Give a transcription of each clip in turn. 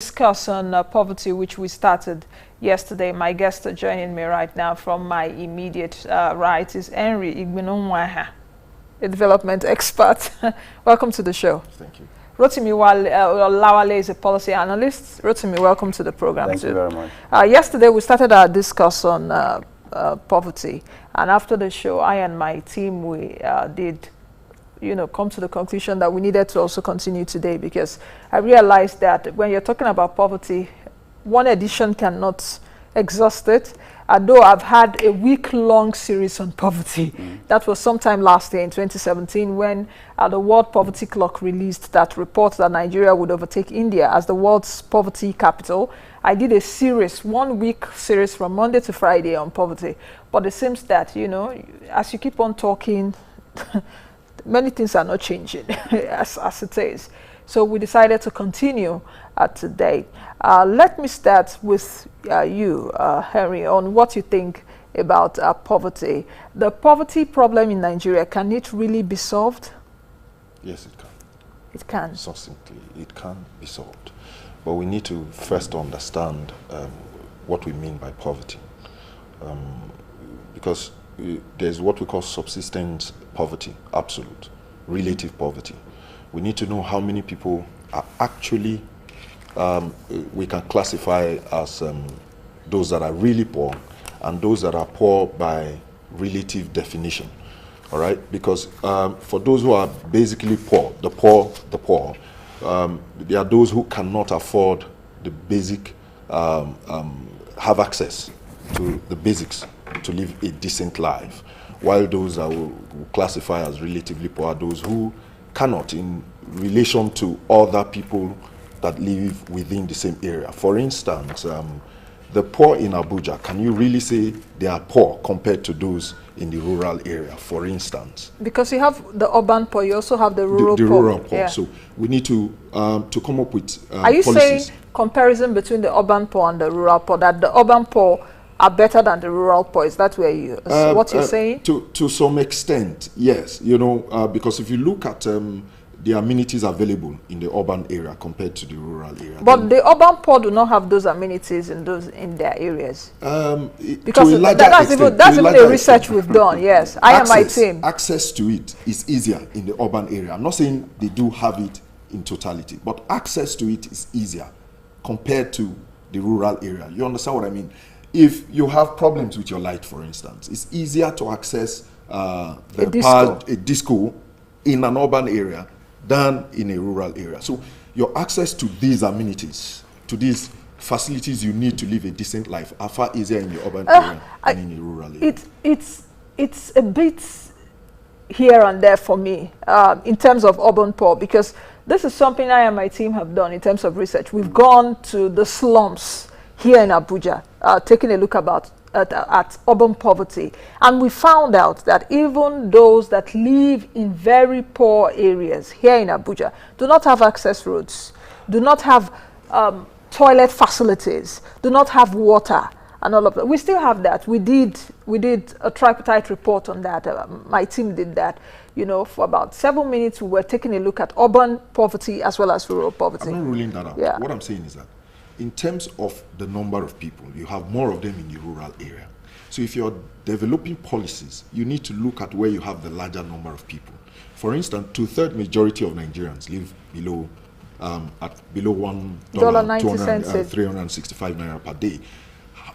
Discuss on poverty, which we started yesterday. My guest joining me right now from my immediate right is Igbinomwanhia, a development expert. Welcome to the show. Thank you. Rotimi Olawale is a policy analyst. Rotimi, welcome to the program. Thank you very much. Yesterday we started our discuss on poverty, and after the show, I and my team did come to the conclusion that we needed to also continue today, because I realized that when you're talking about poverty, one edition cannot exhaust it. Although I've had a week-long series on poverty. That was sometime last year in 2017 when the World Poverty Clock released that report that Nigeria would overtake India as the world's poverty capital. I did a series, 1 week series from Monday to Friday on poverty. But it seems that, as you keep on talking, many things are not changing as it is. So we decided to continue today. Let me start with you, Henry, on what you think about poverty. The poverty problem in Nigeria, can it really be solved? Yes, it can. It can. Succinctly, it can be solved. But we need to first understand what we mean by poverty. Because there's what we call subsistence poverty, absolute, relative poverty. We need to know how many people are actually, we can classify as those that are really poor and those that are poor by relative definition, all right? Because for those who are basically poor, the poor, there are those who cannot afford the basic, have access to the basics to live a decent life, while those that will classify as relatively poor are those who cannot in relation to other people that live within the same area. For instance, the poor in Abuja, can you really say they are poor compared to those in the rural area, for instance? Because you have the urban poor, you also have the rural poor. The rural poor. Yeah. So we need to come up with Are you policies. Saying comparison between the urban poor and the rural poor, that the urban poor are better than the rural poor? Is that where you what you're saying? To some extent, yes. Because if you look at the amenities available in the urban area compared to the rural area, but the urban poor do not have those amenities in their areas. Because that's even a research we've done. Yes, I and my team. Access to it is easier in the urban area. I'm not saying they do have it in totality, but access to it is easier compared to the rural area. You understand what I mean? If you have problems with your light, for instance, it's easier to access a disco in an urban area than in a rural area. So your access to these amenities, to these facilities you need to live a decent life, are far easier in the urban area than in the rural area. It's a bit here and there for me in terms of urban poor, because this is something I and my team have done in terms of research. We've gone to the slums here in Abuja, taking a look at urban poverty. And we found out that even those that live in very poor areas here in Abuja do not have access roads, do not have toilet facilities, do not have water, and all of that. We still have that. We did a tripartite report on that. My team did that. For about 7 minutes, we were taking a look at urban poverty as well as rural poverty. I'm not ruling that out. Yeah. What I'm saying is that in terms of the number of people, you have more of them in the rural area. So if you're developing policies, you need to look at where you have the larger number of people. For instance, 2/3 majority of Nigerians live below $1.90, 365 naira per day.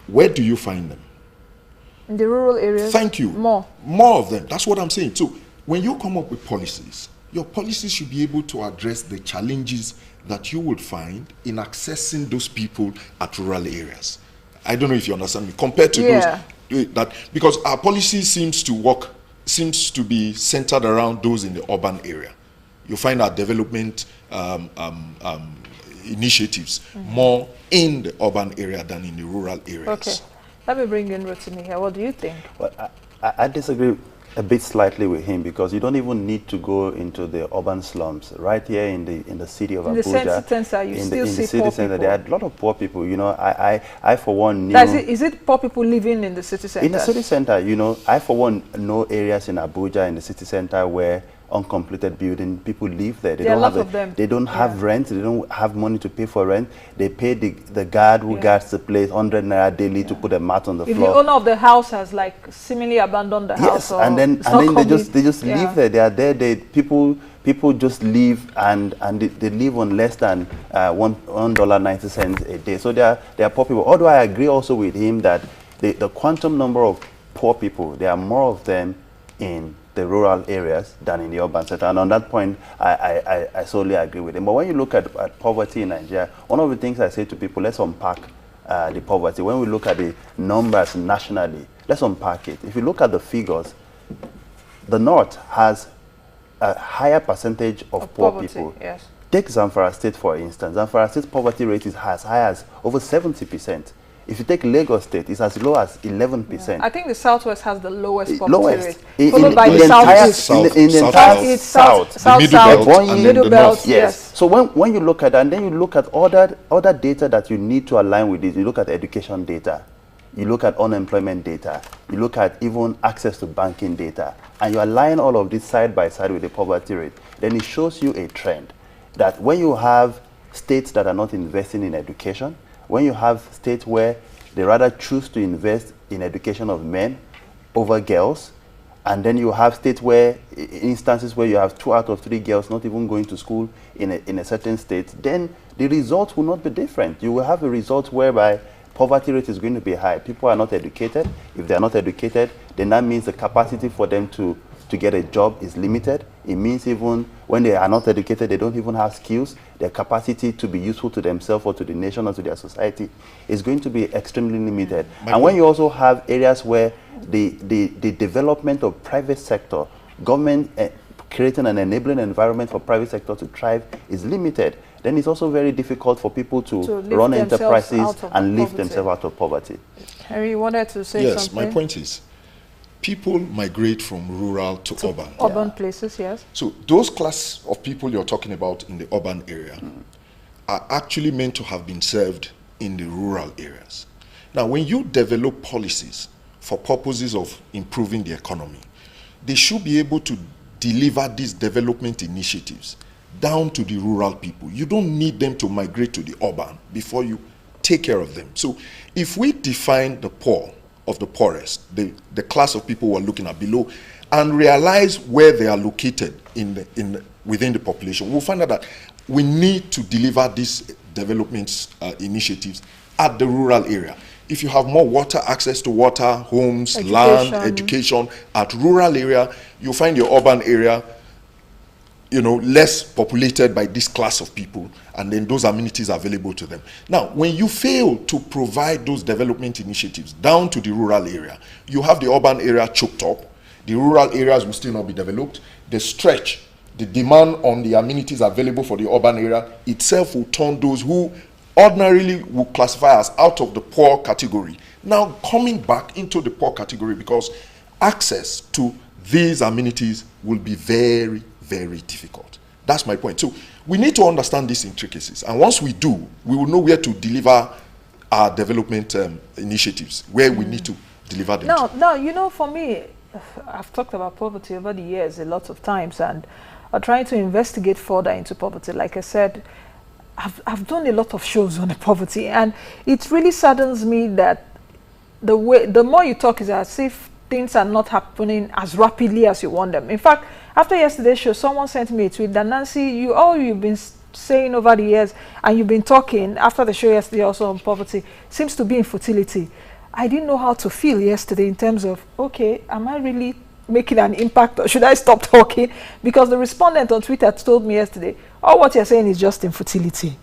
Where do you find them? In the rural areas. Thank you. More of them. That's what I'm saying. So when you come up with policies, your policies should be able to address the challenges that you would find in accessing those people at rural areas. I don't know if you understand me. Compared to those because our policy seems to be centered around those in the urban area. You find our development initiatives more in the urban area than in the rural areas. Okay, let me bring in Rotimi here. What do you think? Well, I disagree a bit slightly with him, because you don't even need to go into the urban slums. Right here in the city of Abuja, in the city center, there are a lot of poor people. I for one knew. Is it poor people living in the city center? In the city center, I for one know areas in Abuja in the city center where uncompleted building. People live there. They there are don't a lot have of them. They don't have rent. They don't have money to pay for rent. They pay the guard who guards the place 100 naira daily to put a mat on the If floor. the owner of the house has like seemingly abandoned the house, or and then they just live there. They are there. People just live and they live on less than $1.90 a day. So they are poor people. Although I agree also with him that the quantum number of poor people, there are more of them in the rural areas than in the urban center. And on that point, I solely agree with him. But when you look at poverty in Nigeria, one of the things I say to people, let's unpack the poverty. When we look at the numbers nationally, let's unpack it. If you look at the figures, the North has a higher percentage of poor poverty, people. yes. Take Zamfara State, for instance. Zamfara State's poverty rate is as high as over 70%. If you take Lagos State, it's as low as 11%. I think the Southwest has the lowest poverty rate, followed by the Southeast. In the entire South, middle belt, yes. So when you look at that, and then you look at other data that you need to align with it, you look at education data, you look at unemployment data, you look at even access to banking data, and you align all of this side by side with the poverty rate, then it shows you a trend that when you have states that are not investing in education, when you have states where they rather choose to invest in education of men over girls, and then you have states where, instances where you have 2 out of 3 girls not even going to school in a certain state, then the results will not be different. You will have a result whereby poverty rate is going to be high. People are not educated. If they are not educated, then that means the capacity for them to get a job is limited. It means even when they are not educated, they don't even have skills. Their capacity to be useful to themselves or to the nation or to their society is going to be extremely limited. And when you also have areas where the development of private sector, government creating an enabling environment for private sector to thrive is limited, then it's also very difficult for people to run enterprises and lift themselves out of poverty. Harry, you wanted to say something? Yes, my point is, people migrate from rural to urban. Urban places, yes. So those class of people you're talking about in the urban area are actually meant to have been served in the rural areas. Now, when you develop policies for purposes of improving the economy, they should be able to deliver these development initiatives down to the rural people. You don't need them to migrate to the urban before you take care of them. So if we define the poor of the poorest, the class of people we're looking at below, and realize where they are located within the population, we'll find out that we need to deliver these development initiatives at the rural area. If you have more water, access to water, homes, land, education at rural area, you'll find your urban area, less populated by this class of people, and then those amenities are available to them. Now, when you fail to provide those development initiatives down to the rural area, you have the urban area choked up, the rural areas will still not be developed, the demand on the amenities available for the urban area itself will turn those who ordinarily would classify as out of the poor category now coming back into the poor category, because access to these amenities will be very, very difficult. That's my point. So we need to understand these intricacies, and once we do, we will know where to deliver our development initiatives, where we need to deliver them. No, for me, I've talked about poverty over the years a lot of times, and I'm trying to investigate further into poverty. Like I said, I've done a lot of shows on the poverty, and it really saddens me that the more you talk is as if things are not happening as rapidly as you want them. In fact, after yesterday's show, someone sent me a tweet that, Nancy, you've been saying over the years, and you've been talking after the show yesterday also on poverty, seems to be in fertility. I didn't know how to feel yesterday in terms of, okay, am I really making an impact, or should I stop talking? Because the respondent on Twitter told me yesterday, oh, what you're saying is just infertility.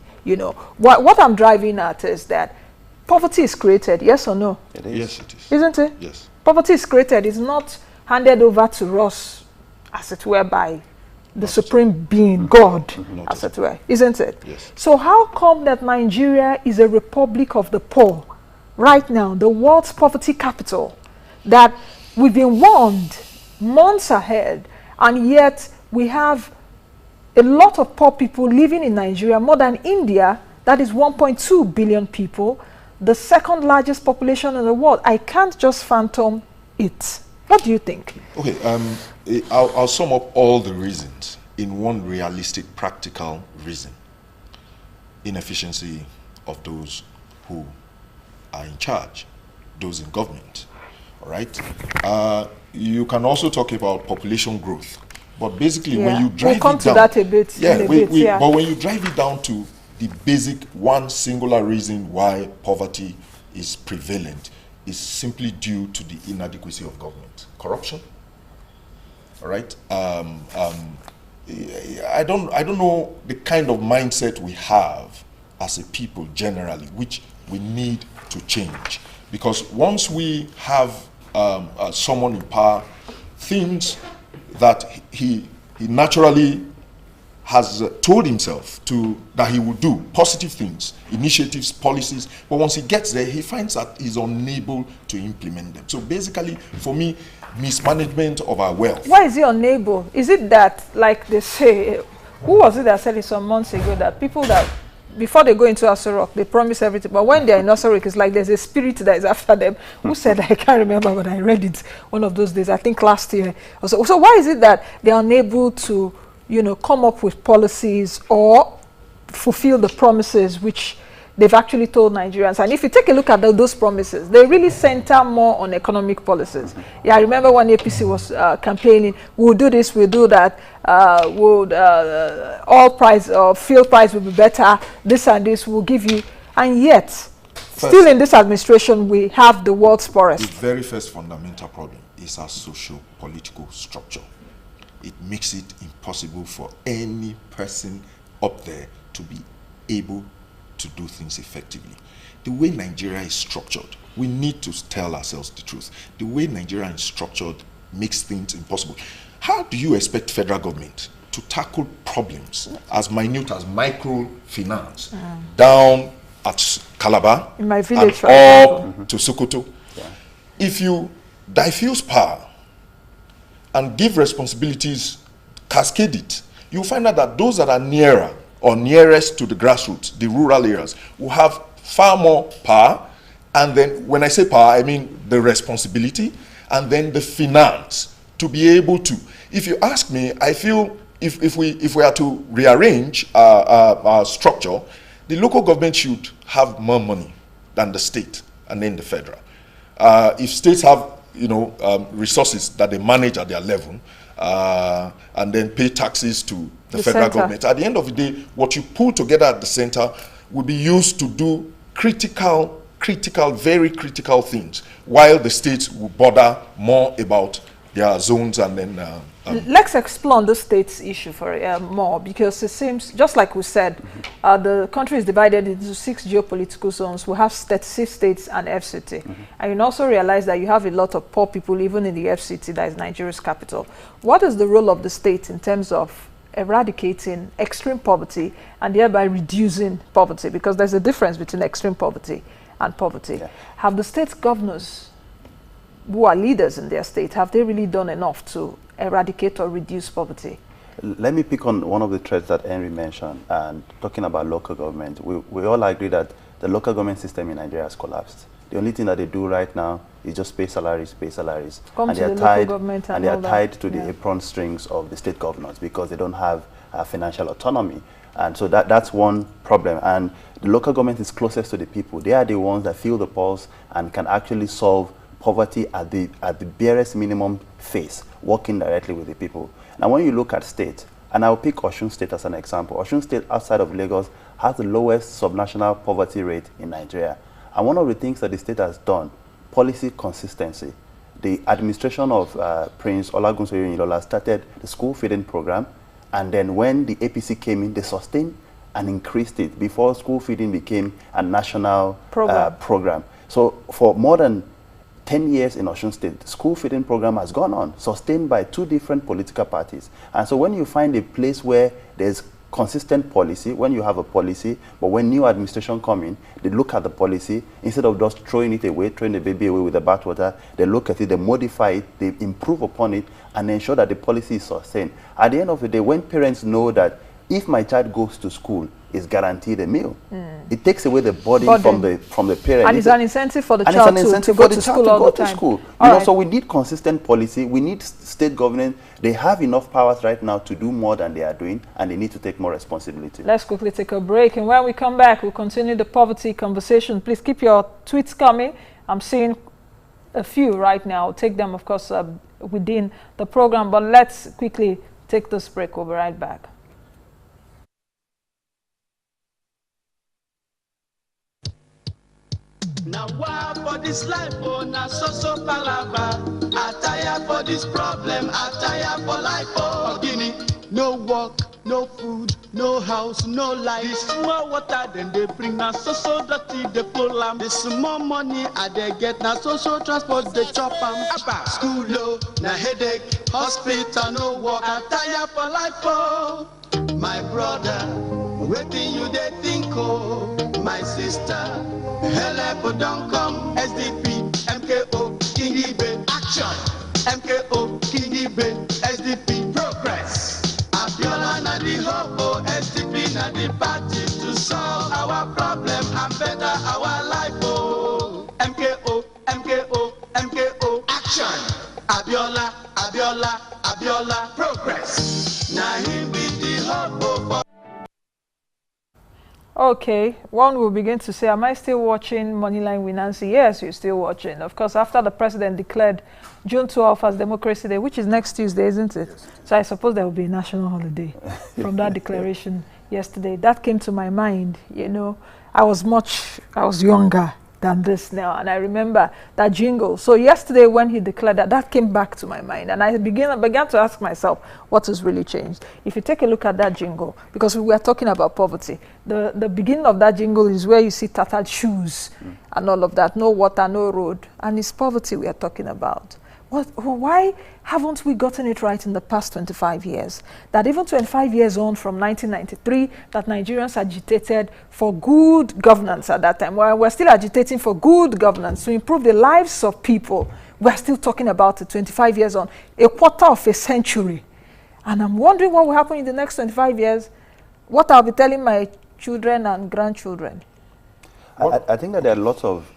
What I'm driving at is that poverty is created, yes or no? It is. Yes, it is. Isn't it? Yes. Poverty is created. It's not handed over to us, as it were, by the supreme being, God, as it were. Isn't it? Yes. So how come that Nigeria is a republic of the poor right now, the world's poverty capital, that we've been warned months ahead, and yet we have a lot of poor people living in Nigeria, more than India, that is 1.2 billion people, the second largest population in the world? I can't just phantom it. What do you think? Okay, I'll sum up all the reasons in one realistic, practical reason. Inefficiency of those who are in charge, those in government. All right. You can also talk about population growth, but basically when you drive we'll come it to down, that a bit. But when you drive it down to the basic one singular reason why poverty is prevalent is simply due to the inadequacy of government, corruption. All right. I don't know the kind of mindset we have as a people generally, which we need to change. Because once we have someone in power, things that he naturally has told himself that he will do, positive things, initiatives, policies, but once he gets there, he finds that he's unable to implement them. So basically, for me, mismanagement of our wealth. Why is he unable? Is it that, like they say, who was it that said it some months ago, that people that, before they go into Aso Rock, they promise everything, but when they're in Aso Rock, it's like there's a spirit that is after them. Who said that? I can't remember, but I read it one of those days, I think last year. So why is it that they're unable to, come up with policies or fulfill the promises which they've actually told Nigerians? And if you take a look at those promises, they really center more on economic policies. Yeah, I remember when APC was campaigning, we'll do this, we'll do that, fuel price will be better, this and this will give you, and yet, still in this administration, we have the world's poorest. The very first fundamental problem is our socio-political structure. It makes it impossible for any person up there to be able to do things effectively. The way Nigeria is structured, we need to tell ourselves the truth. The way Nigeria is structured makes things impossible. How do you expect federal government to tackle problems as minute as microfinance down at Calabar in my village, and up to Sokoto? Yeah. If you diffuse power and give responsibilities, cascade it, you'll find out that those that are nearer or nearest to the grassroots, the rural areas, will have far more power. And then when I say power, I mean the responsibility and then the finance to be able to. If you ask me, I feel if we are to rearrange our structure, the local government should have more money than the state and then the federal. If states have resources that they manage at their level and then pay taxes to the federal government, at the end of the day, what you pull together at the center will be used to do critical, very critical things, while the states will bother more about their zones and then let's explore on the states issue for more, because it seems, just like we said, the country is divided into 6 geopolitical zones. We have 36 states and FCT. And you also realize that you have a lot of poor people even in the FCT, that is Nigeria's capital. What is the role of the state in terms of eradicating extreme poverty and thereby reducing poverty? Because there's a difference between extreme poverty and poverty. Yeah. Have the state governors who are leaders in their state, have they really done enough to eradicate or reduce poverty? Let me pick on one of the threads that Henry mentioned, and talking about local government. We all agree that the local government system in Nigeria has collapsed. The only thing that they do right now is just pay salaries, and they are tied to the apron strings of the state governors because they don't have financial autonomy. And so that's one problem. And the local government is closest to the people. They are the ones that feel the pulse and can actually solve poverty at the barest minimum phase, working directly with the people. Now, when you look at state, and I'll pick Osun State as an example. Osun State, outside of Lagos, has the lowest subnational poverty rate in Nigeria. And one of the things that the state has done, policy consistency. The administration of Prince Olagunsoye Ilola started the school feeding program, and then when the APC came in, they sustained and increased it before school feeding became a national program. So for more than 10 years in Osun State, the school feeding program has gone on, sustained by 2 different political parties. And so when you find a place where there's consistent policy, when you have a policy, but when new administration come in, they look at the policy, instead of just throwing it away, throwing the baby away with the bathwater, they look at it, they modify it, they improve upon it, and ensure that the policy is sustained. At the end of the day, when parents know that if my child goes to school, is guaranteed a meal. It takes away the burden from the parent. And it's an incentive for the child to go to school all the time. So we need consistent policy. We need state government. They have enough powers right now to do more than they are doing, and they need to take more responsibility. Let's quickly take a break, and when we come back, we'll continue the poverty conversation. Please keep your tweets coming. I'm seeing a few right now. I'll take them, of course, within the program, but let's quickly take this break. We'll be right back. Now why for this life, oh, now so palava. I tire for this problem, I tire for life, oh. Guinea, no work, no food, no house, no life. This small water, then they bring now so dirty, they pull am. This small money, I they get now social transport, they chop am. School low, now headache, hospital, no work. I tire for life, oh. My brother, waiting you they think, oh. My sister, help don't come. SDP, MKO, Kingibe, action. MKO, Kingibe, SDP, progress. Abiola na the hope, SDP na the party to solve our problem and better our life. Oh, MKO, MKO, MKO, action. Abiola, Abiola, Abiola, progress. Now him be the hope for. Okay, one will begin to say, am I still watching Moneyline with Nancy? Yes, you're still watching. Of course, after the president declared June 12th as Democracy Day, which is next Tuesday, isn't it? Yes. So I suppose there will be a national holiday from that declaration yesterday. That came to my mind, you know. I was younger than this now, and I remember that jingle. So yesterday when he declared that came back to my mind, and I began to ask myself, what has really changed? If you take a look at that jingle, because we were talking about poverty, the beginning of that jingle is where you see tattered shoes and all of that, no water, no road, and it's poverty we are talking about. Why haven't we gotten it right in the past 25 years? That even 25 years on from 1993, that Nigerians agitated for good governance at that time. Well, we're still agitating for good governance to improve the lives of people. We're still talking about it 25 years on, a quarter of a century. And I'm wondering what will happen in the next 25 years, what I'll be telling my children and grandchildren. I think that there are lots of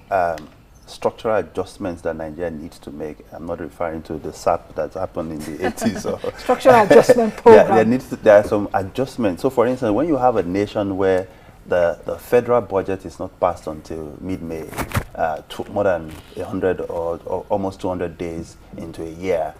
structural adjustments that Nigeria needs to make. I'm not referring to the SAP that happened in the 80s. Or structural adjustment program. There are some adjustments. So for instance, when you have a nation where the federal budget is not passed until mid-May, more than 100 or almost 200 days into a year,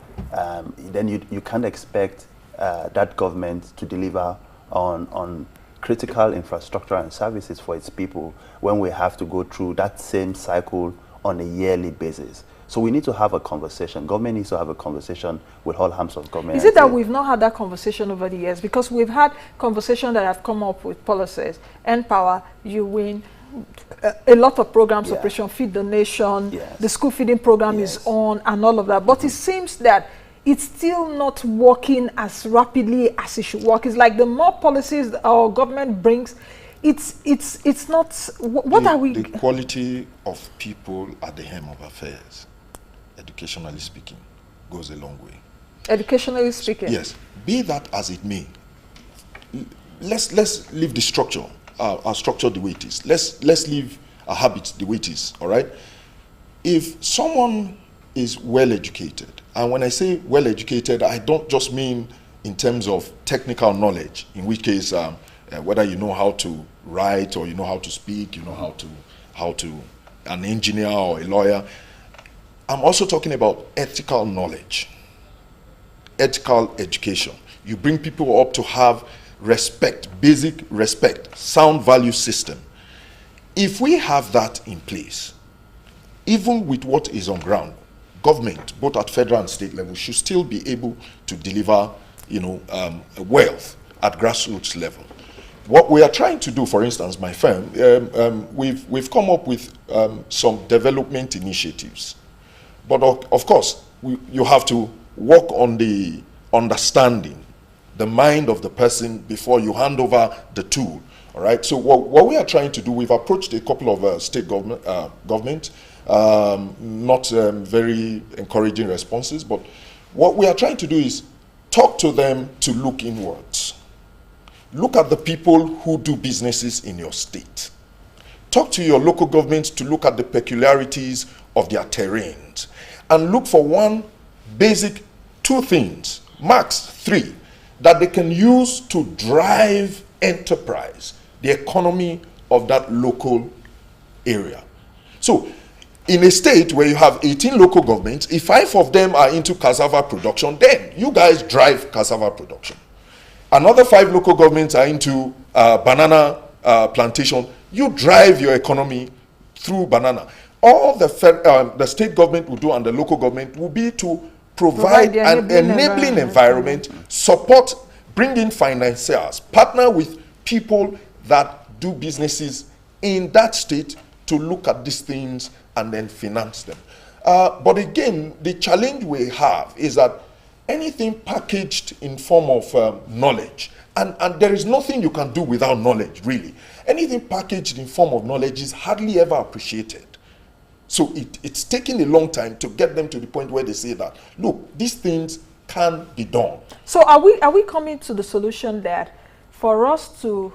then you can't expect that government to deliver on critical infrastructure and services for its people when we have to go through that same cycle on a yearly basis. So we need to have a conversation. Government needs to have a conversation with all arms of government. Is it that we've not had that conversation over the years? Because we've had conversations that have come up with policies, Empower, You Win, a lot of programs, Operation Feed the Nation, the school feeding program is on, and all of that. But it seems that it's still not working as rapidly as it should work. It's like the more policies our government brings, it's not. What are we? The quality of people at the helm of affairs, educationally speaking, goes a long way. Educationally speaking. Yes. Be that as it may, let's leave the structure, our structure the way it is. Let's leave our habits the way it is. All right. If someone is well educated, and when I say well educated, I don't just mean in terms of technical knowledge, in which case whether you know how to write or you know how to speak, you know how to an engineer or a lawyer. I'm also talking about ethical knowledge, ethical education. You bring people up to have respect, basic respect, sound value system. If we have that in place, even with what is on ground, government, both at federal and state level, should still be able to deliver, wealth at grassroots level. What we are trying to do, for instance, my firm, we've come up with some development initiatives. But of course, you have to work on the understanding, the mind of the person before you hand over the tool. All right. So what we are trying to do, we've approached a couple of state government, not very encouraging responses. But what we are trying to do is talk to them to look inwards. look at the people who do businesses in your state. Talk to your local governments to look at the peculiarities of their terrains. And look for two things, max 3, that they can use to drive enterprise, the economy of that local area. So, in a state where you have 18 local governments, if 5 of them are into cassava production, then you guys drive cassava production. Another 5 local governments are into banana plantation. You drive your economy through banana. All the state government will do and the local government will be to provide an enabling environment, support, bring in financiers, partner with people that do businesses in that state to look at these things and then finance them. But again, the challenge we have is that anything packaged in form of knowledge, and there is nothing you can do without knowledge, really. Anything packaged in form of knowledge is hardly ever appreciated. So it's taking a long time to get them to the point where they say that, look, these things can be done. So are we coming to the solution that for us to,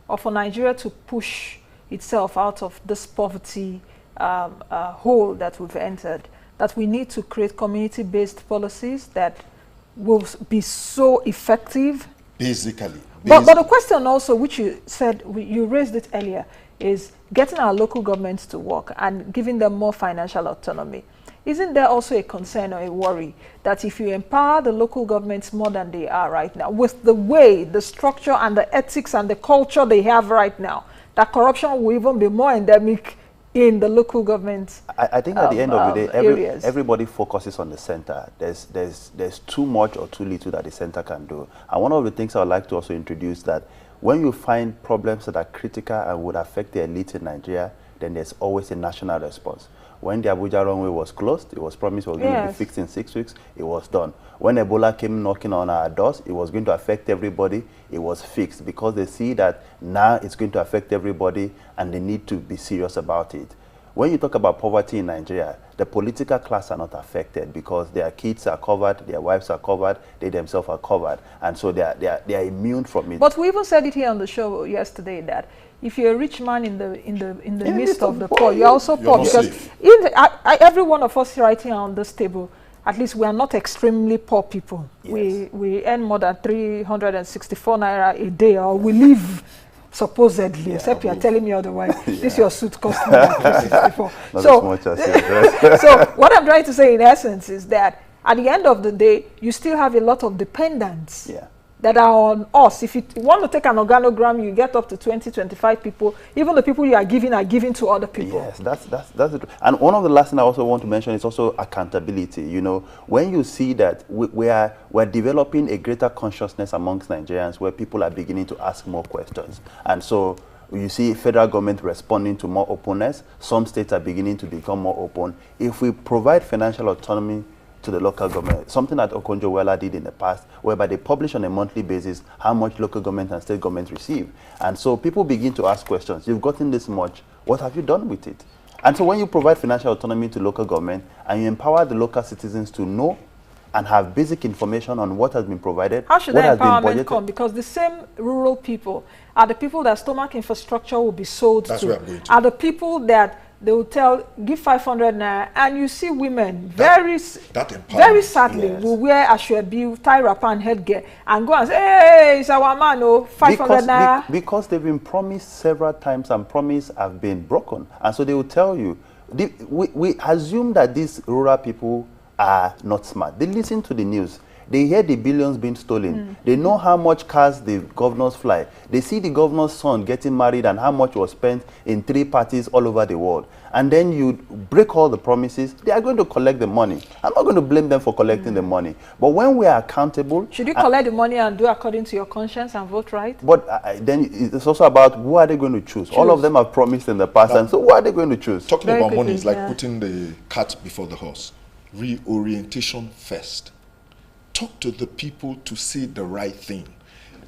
or for Nigeria to push itself out of this poverty hole that we've entered, that we need to create community-based policies that will be so effective? Basically. But the question also, which you said, you raised it earlier, is getting our local governments to work and giving them more financial autonomy. Isn't there also a concern or a worry that if you empower the local governments more than they are right now, with the way, the structure and the ethics and the culture they have right now, that corruption will even be more endemic in the local governments? I think at the end of the day, everybody focuses on the center. There's too much or too little that the center can do. And one of the things I would like to also introduce that when you find problems that are critical and would affect the elite in Nigeria, then there's always a national response. When the Abuja runway was closed, it was promised it was going to be fixed in 6 weeks. It was done. When Ebola came knocking on our doors, it was going to affect everybody. It was fixed because they see that now it's going to affect everybody and they need to be serious about it. When you talk about poverty in Nigeria, the political class are not affected because their kids are covered, their wives are covered, they themselves are covered, and so they are immune from it. But we even said it here on the show yesterday that if you're a rich man in the midst of the poor, you're also poor, because every one of us right here on this table, at least we are not extremely poor people. Yes. We earn more than 364 naira a day, or we live supposedly, except you are telling me otherwise. This your suit cost me like 364. So what I'm trying to say in essence is that at the end of the day, you still have a lot of dependents that are on us. If you want to take an organogram, you get up to 20, 25 people. Even the people you are giving to other people. Yes, that's it. And one of the last things I also want to mention is also accountability. You know, when you see that we're developing a greater consciousness amongst Nigerians where people are beginning to ask more questions. And so you see federal government responding to more openness. Some states are beginning to become more open. If we provide financial autonomy to the local government, something that Okonjo-Iweala did in the past, whereby they publish on a monthly basis how much local government and state government receive. And so people begin to ask questions. You've gotten this much, what have you done with it? And so when you provide financial autonomy to local government and you empower the local citizens to know and have basic information on what has been provided, how should that empowerment come? Because the same rural people are the people that stomach infrastructure will be sold to, are the people that they will tell, give 500 naira, and you see women very sadly will wear ashwebi, tie wrapper and headgear, and go and say, hey, it's our man, oh, 500 naira. Because they've been promised several times and promises have been broken. And so they will tell you, we assume that these rural people are not smart. They listen to the news. They hear the billions being stolen. They know how much cars the governors fly. They see the governor's son getting married and how much was spent in 3 parties all over the world. And then you break all the promises. They are going to collect the money. I'm not going to blame them for collecting the money. But when we are accountable... Should you collect the money and do according to your conscience and vote right? But then it's also about who are they going to choose. All of them have promised in the past. And so who are they going to choose? Talking about money is like putting the cart before the horse. Reorientation first. Talk to the people to say the right thing.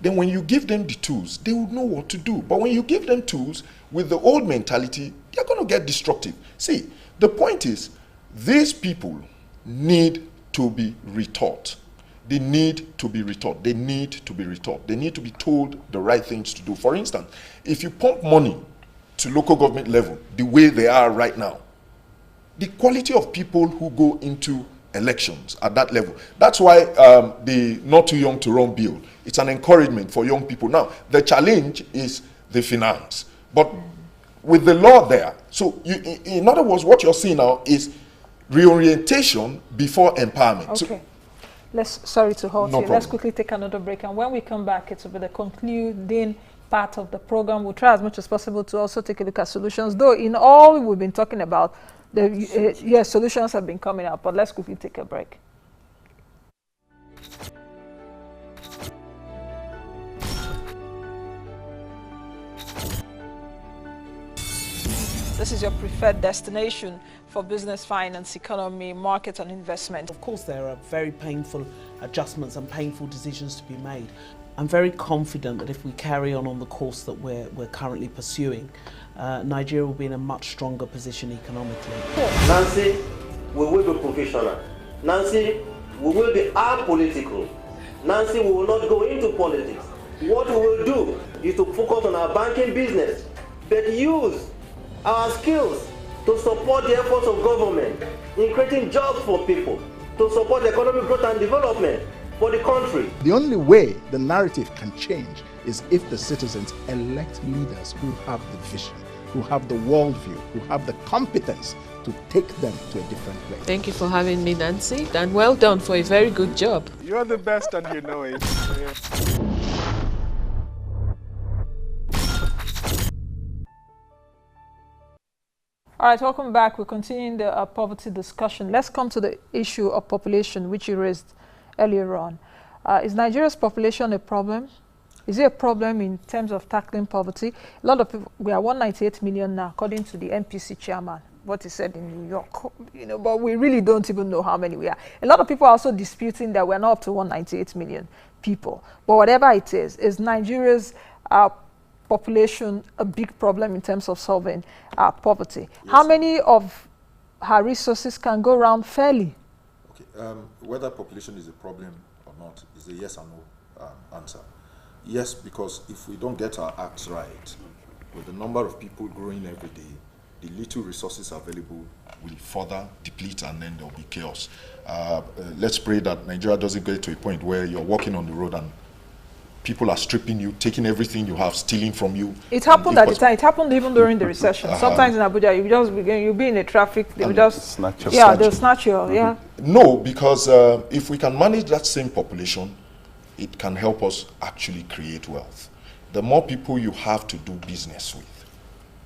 Then when you give them the tools, they will know what to do. But when you give them tools with the old mentality, they're going to get destructive. See, the point is, these people need to be retaught. they need to be retaught. They need to be retaught. They need to be told the right things to do. For instance, if you pump money to local government level the way they are right now, the quality of people who go into elections at that level, that's why the Not Too Young to Run bill, it's an encouragement for young people. Now, the challenge is the finance. But with the law there, so in other words, what you're seeing now is reorientation before empowerment. Okay. Sorry to hold you. No problem. Let's quickly take another break. And when we come back, it will be the concluding part of the program. We'll try as much as possible to also take a look at solutions. Though in all we've been talking about, yes, solutions have been coming up. But let's quickly take a break. This is your preferred destination for business, finance, economy, market and investment. Of course, there are very painful adjustments and painful decisions to be made. I'm very confident that if we carry on the course that we're currently pursuing, Nigeria will be in a much stronger position economically. Nancy, we will be professional. Nancy, we will be apolitical. Nancy, we will not go into politics. What we will do is to focus on our banking business, but use our skills to support the efforts of government in creating jobs for people, to support economic growth and development for the country. The only way the narrative can change is if the citizens elect leaders who have the vision, who have the worldview, who have the competence to take them to a different place. Thank you for having me, Nancy, and well done for a very good job. You're the best and you know it. Yeah. All right, welcome back. We're continuing the poverty discussion. Let's come to the issue of population, which you raised earlier on. Is Nigeria's population a problem? Is it a problem in terms of tackling poverty? A lot of people, we are 198 million now, according to the NPC chairman, what he said in New York, you know, but we really don't even know how many we are. A lot of people are also disputing that we're not up to 198 million people. But whatever it is Nigeria's population a big problem in terms of solving poverty? Yes. How many of her resources can go around fairly? Okay, whether population is a problem or not is a yes or no answer. Yes, because if we don't get our acts right, with the number of people growing every day, the little resources available will further deplete and then there will be chaos. Let's pray that Nigeria doesn't get to a point where you're walking on the road and people are stripping you, taking everything you have, stealing from you. It happened at the time. It happened even during the recession. Sometimes in Abuja, you'll be in the traffic, they will just snatch your they'll snatch you. Yeah. No, because if we can manage that same population, it can help us actually create wealth. The more people you have to do business with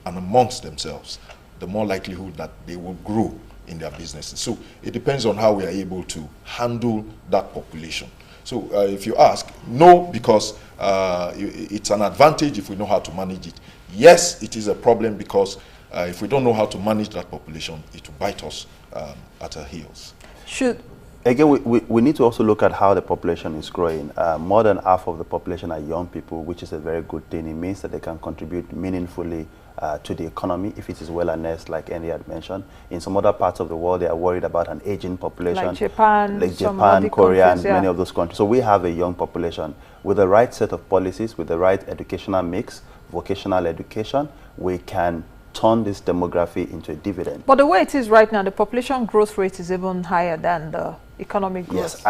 and amongst themselves, the more likelihood that they will grow in their businesses. So it depends on how we are able to handle that population. So if you ask, no, because it's an advantage if we know how to manage it. Yes, it is a problem because if we don't know how to manage that population, it will bite us at our heels. Again, we need to also look at how the population is growing. More than half of the population are young people, which is a very good thing. It means that they can contribute meaningfully to the economy if it is well harnessed, like Andy had mentioned. In some other parts of the world, they are worried about an aging population. Like Japan, Korea, and many of those countries. So we have a young population. With the right set of policies, with the right educational mix, vocational education, we can turn this demography into a dividend. But the way it is right now, the population growth rate is even higher than the economic growth.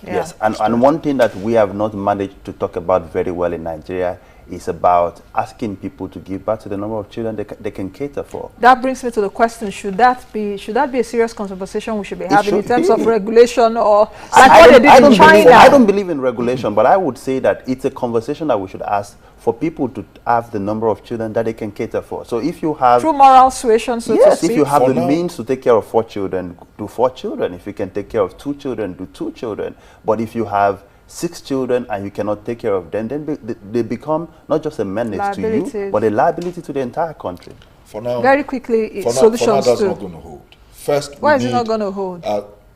Yes, and one thing that we have not managed to talk about very well in Nigeria is about asking people to give back to the number of children they can cater for. That brings me to the question, should that be a serious conversation we should be having in terms of regulation, or like what they did in China? I don't believe in regulation, but I would say that it's a conversation that we should ask for people to have the number of children that they can cater for. So if you have... Through moral suasion, so to speak. If you have the means to take care of 4 children, do 4 children. If you can take care of 2 children, do 2 children. But if you have 6 children and you cannot take care of them, then they become not just a menace to you, but a liability to the entire country. For now, very quickly, solutions for now, that's not going to hold. First, why is it not going to hold?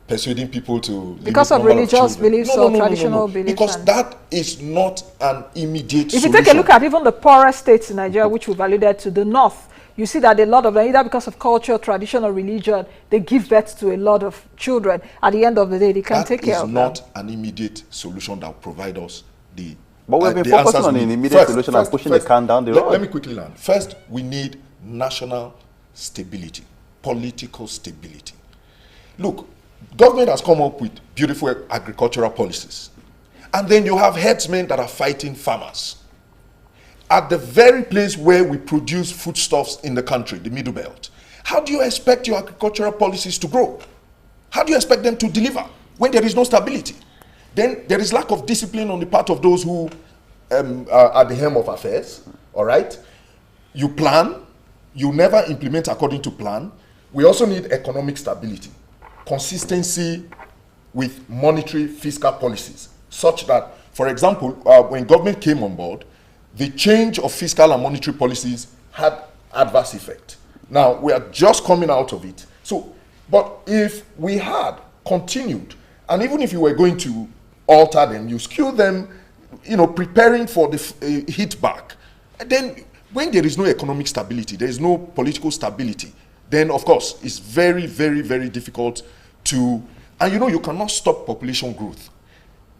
Persuading people to because of religious beliefs or traditional beliefs. Because that is not an immediate solution. If you take a look at even the poorest states in Nigeria, which we've alluded to, the north, you see that a lot of them, either because of culture, tradition, or religion, they give birth to a lot of children. At the end of the day, they can't take care of them. That is not an immediate solution that will provide us the. But we've been focusing on an immediate solution and pushing the can down the road. Let me quickly land. First, we need national stability, political stability. Look, government has come up with beautiful agricultural policies. And then you have herdsmen that are fighting farmers. At the very place where we produce foodstuffs in the country, the Middle Belt, how do you expect your agricultural policies to grow? How do you expect them to deliver when there is no stability? Then there is lack of discipline on the part of those who are at the helm of affairs, all right? You plan, you never implement according to plan. We also need economic stability, consistency with monetary fiscal policies, such that, for example, when government came on board, the change of fiscal and monetary policies had adverse effect. Now, we are just coming out of it. So, but if we had continued, and even if you were going to alter them, you skew them, you know, preparing for the hit back, and then when there is no economic stability, there is no political stability, then of course, it's very, very, very difficult to, and you know, you cannot stop population growth.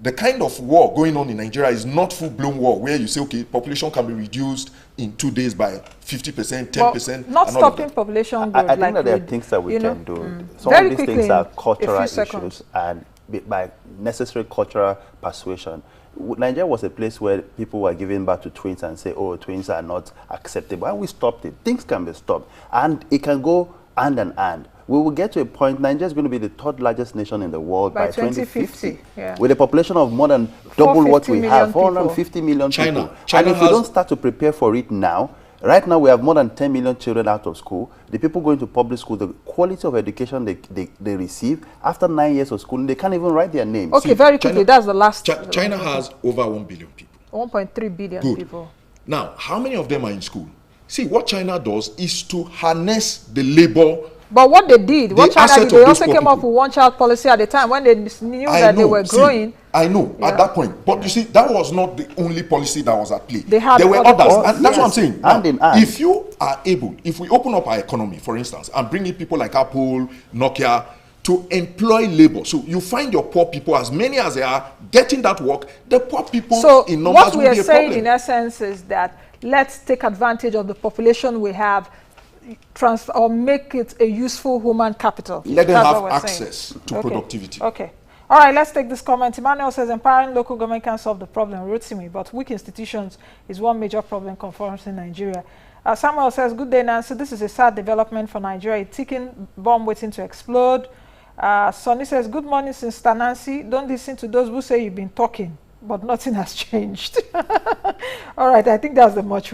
The kind of war going on in Nigeria is not full-blown war where you say, okay, population can be reduced in 2 days by 50%, 10%. Not stopping population growth. I think that there are things that we can do. Some of these things are cultural issues, and by necessary cultural persuasion. Nigeria was a place where people were giving birth to twins and say, oh, twins are not acceptable. And we stopped it. Things can be stopped. And it can go hand in hand. We will get to a point, Nigeria is going to be the third largest nation in the world by 2050. Yeah. With a population of more than double what we have, 450 million people. And if we don't start to prepare for it now, right now we have more than 10 million children out of school. The people going to public school, the quality of education they receive, after 9 years of schooling, they can't even write their names. Okay, very quickly, that's the last. China has over 1 billion people. 1.3 billion people. Now, how many of them are in school? See, what China does is to harness the labor. But what they did, what China did, they also came up with one-child policy at the time when they knew that they were growing. I know, at that point. But you see, that was not the only policy that was at play. There were others. And that's what I'm saying. Now, if you are able, if we open up our economy, for instance, and bring in people like Apple, Nokia, to employ labor. So you find your poor people, as many as they are, getting that work, the poor people in numbers will be a problem. So what we are saying in essence is that let's take advantage of the population we have, transfer or make it a useful human capital. Let them have access to productivity. Okay. All right, let's take this comment. Emmanuel says, empowering local government can solve the problem. Rotimi, but weak institutions is one major problem confronting Nigeria. Samuel says, good day, Nancy. This is a sad development for Nigeria. A ticking bomb waiting to explode. Sonny says, good morning, Sister Nancy. Don't listen to those who say you've been talking, but nothing has changed. All right, I think that's the much.